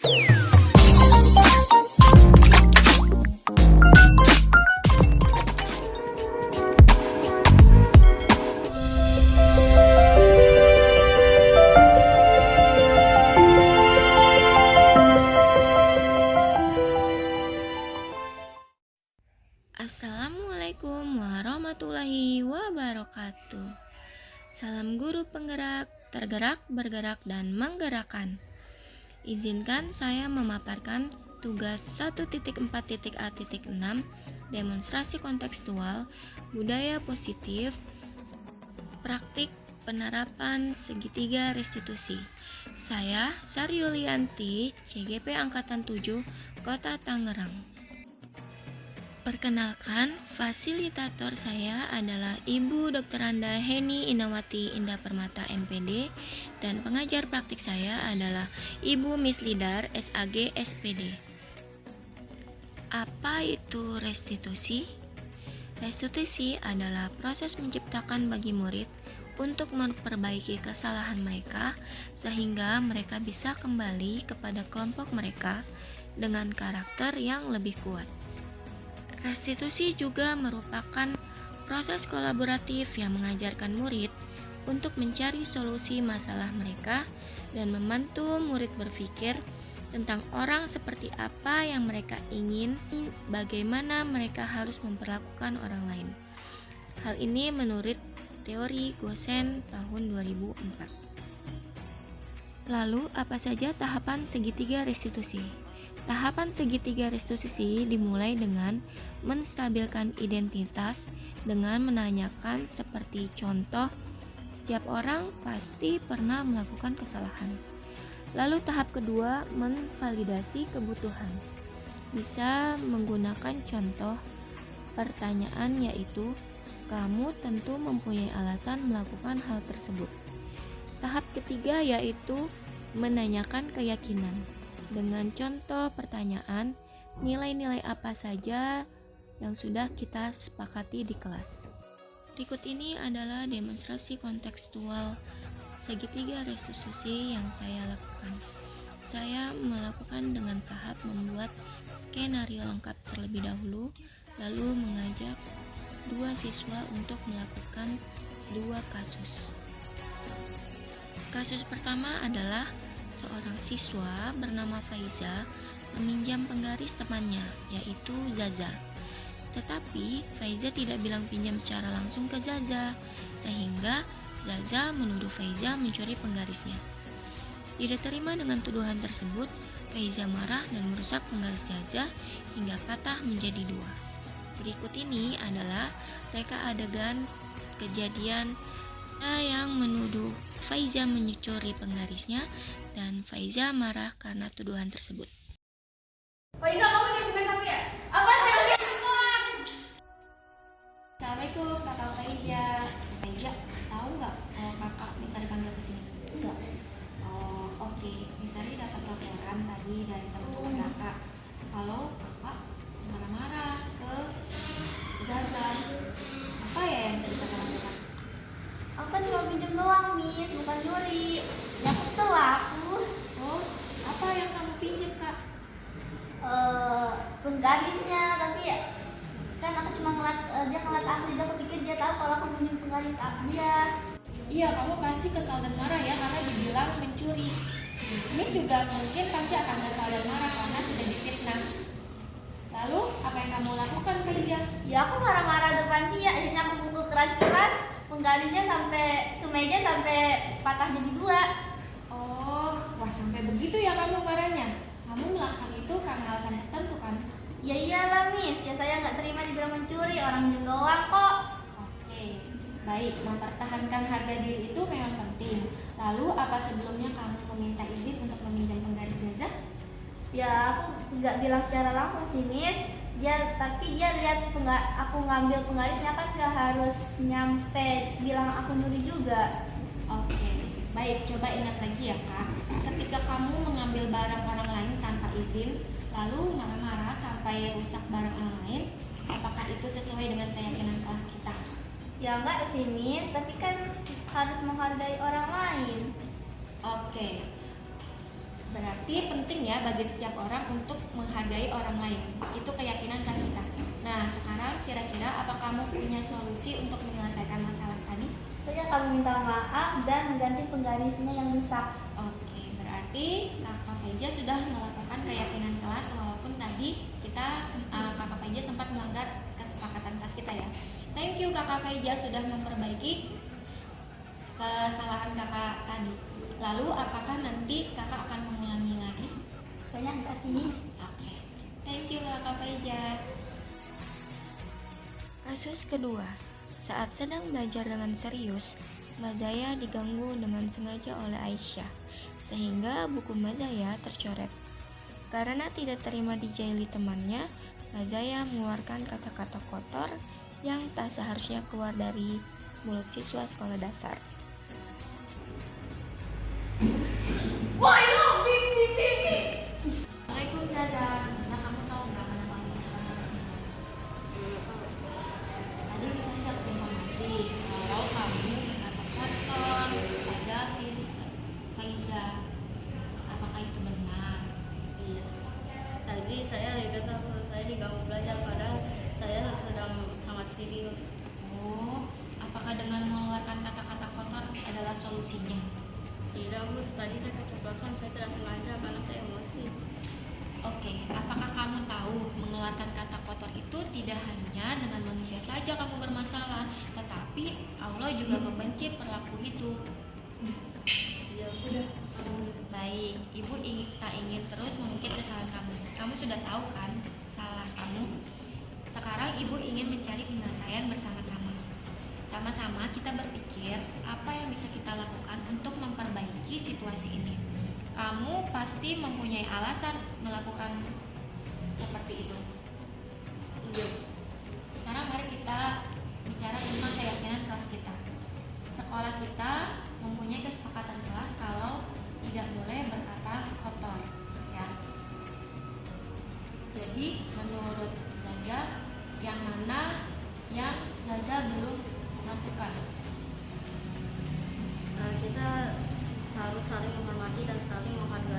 Assalamualaikum warahmatullahi wabarakatuh. Salam guru penggerak, tergerak, bergerak, dan menggerakkan. Izinkan saya memaparkan tugas 1.4.A.6 demonstrasi kontekstual budaya positif praktik penerapan segitiga restitusi. Saya Sari Yulianti, CGP Angkatan 7, Kota Tangerang. Perkenalkan, fasilitator saya adalah Ibu Dr. Anda Heni Indawati Indah Permata MPD, dan pengajar praktik saya adalah Ibu Miss Lidar SAG SPD. Apa itu restitusi? Restitusi adalah proses menciptakan bagi murid untuk memperbaiki kesalahan mereka sehingga mereka bisa kembali kepada kelompok mereka dengan karakter yang lebih kuat. Restitusi juga merupakan proses kolaboratif yang mengajarkan murid untuk mencari solusi masalah mereka dan membantu murid berpikir tentang orang seperti apa yang mereka ingin, bagaimana mereka harus memperlakukan orang lain. Hal ini menurut teori Gosen tahun 2004. Lalu, apa saja tahapan segitiga restitusi? Tahapan segitiga restitusi dimulai dengan menstabilkan identitas dengan menanyakan seperti contoh, setiap orang pasti pernah melakukan kesalahan. Lalu tahap kedua, menvalidasi kebutuhan. Bisa menggunakan contoh pertanyaan yaitu, kamu tentu mempunyai alasan melakukan hal tersebut. Tahap ketiga yaitu menanyakan keyakinan. Dengan contoh pertanyaan, nilai-nilai apa saja yang sudah kita sepakati di kelas. Berikut ini adalah demonstrasi kontekstual segitiga restitusi yang saya lakukan. Saya melakukan dengan tahap membuat skenario lengkap terlebih dahulu, lalu mengajak dua siswa untuk melakukan dua kasus. Kasus pertama adalah seorang siswa bernama Faiza meminjam penggaris temannya, yaitu Zaza. Tetapi Faiza tidak bilang pinjam secara langsung ke Zaza, sehingga Zaza menuduh Faiza mencuri penggarisnya. Tidak terima dengan tuduhan tersebut, Faiza marah dan merusak penggaris Zaza hingga patah menjadi dua. Berikut ini adalah reka adegan kejadian yang menuduh Faiza mencuri penggarisnya dan Faiza marah karena tuduhan tersebut. Faiza, kamu ini penggaris aku ya? Apaan penggaris? Assalamualaikum kakak Faiza. Faiza, tahu nggak kalau kakak Misari panggil ke sini? Enggak. Oh, oke. Misari dapat laporan tadi dari teman kakak kalau kakak marah-marah ke Zaza. Apa ya yang tadi kakak lakukan? Aku kan cuma pinjam doang, Miss, bukan nyuri. Ya kesel aku. Oh, apa yang kamu pinjam kak? Penggarisnya, tapi ya kan aku cuma dia ngeliat aku, jadi aku pikir dia tahu kalau aku pinjam penggaris dia. Iya, kamu pasti kesal dan marah ya karena dibilang mencuri. Miss juga mungkin pasti akan kesal dan marah karena sudah difitnah. Lalu, apa yang kamu lakukan, Faiza? Ya aku marah-marah depan dia, akhirnya aku pukul keras-keras penggarisnya sampai ke meja sampai patah jadi dua. Oh, wah sampai begitu ya kamu marahnya? Kamu melakukan itu karena alasan tertentu kan? Ya iyalah, Miss, ya saya nggak terima dibilang mencuri, orang minjem doang kok. Oke, baik, mempertahankan harga diri itu memang penting. Lalu, apa sebelumnya kamu meminta izin untuk meminjam penggaris Zaza? Ya aku nggak bilang secara langsung sih, Miss. Tapi dia lihat aku ngambil penggarisnya kan nggak harus nyampe bilang aku nyuri juga. Oke, baik, coba ingat lagi ya kak. Ketika kamu mengambil barang orang lain tanpa izin, lalu marah-marah sampai rusak barang orang lain, apakah itu sesuai dengan keyakinan kelas kita? Ya nggak sih, Miss, tapi kan harus menghargai orang lain. Oke, Berarti penting ya bagi setiap orang untuk menghargai orang lain. Itu keyakinan kelas kita. Nah, sekarang kira-kira apa kamu punya solusi untuk menyelesaikan masalah tadi? Saya akan minta maaf dan mengganti penggarisnya yang rusak. Oke, berarti Kakak Feja sudah melakukan keyakinan kelas walaupun tadi Kakak Feja sempat melanggar kesepakatan kelas kita ya. Thank you Kakak Feja sudah memperbaiki kesalahan Kakak tadi. Lalu apakah nanti Kakak akan mengulangi lagi? Kayaknya enggak sih, Miss. Oke. Thank you Kakak Feja. Kasus kedua, saat sedang belajar dengan serius, Mazaya diganggu dengan sengaja oleh Aisyah, sehingga buku Mazaya tercoret. Karena tidak terima dijaili temannya, Mazaya mengeluarkan kata-kata kotor yang tak seharusnya keluar dari mulut siswa sekolah dasar. Wah, itu bip bip bip bip. Assalamualaikum Zaza. Nah, kamu tahu nggak kenapa bisa kamu kesini? Tadi misalnya dapat informasi kalau kamu kata kotor pada Faiza. Apakah itu benar? Iya. Tadi saya lagi kesal, saya diganggu belajar padahal saya sedang sangat serius. Oh, apakah dengan mengeluarkan kata-kata kotor adalah solusinya? Tidak, Bu. Tadi saya keceplosan, saya tidak sengaja karena saya emosi. Oke, apakah kamu tahu mengeluarkan kata kotor itu tidak hanya dengan manusia saja kamu bermasalah, tetapi Allah juga membenci perilaku itu. Iya, Bu. Baik, Ibu tak ingin terus mengungkit kesalahan kamu. Kamu sudah tahu kan salah kamu? Sekarang Ibu ingin mencari penyelesaian bersama-sama. Sama-sama kita berpikir apa yang bisa kita lakukan untuk memperbaiki situasi ini. Kamu pasti mempunyai alasan melakukan seperti itu. Iya. Sekarang mari kita bicara tentang keyakinan kelas kita. Sekolah kita mempunyai kesepakatan kelas kalau tidak boleh berkata kotor, ya. Jadi menurut Zaza, yang mana yang Zaza belum lakukan? Kita harus saling menghormati dan saling menghargai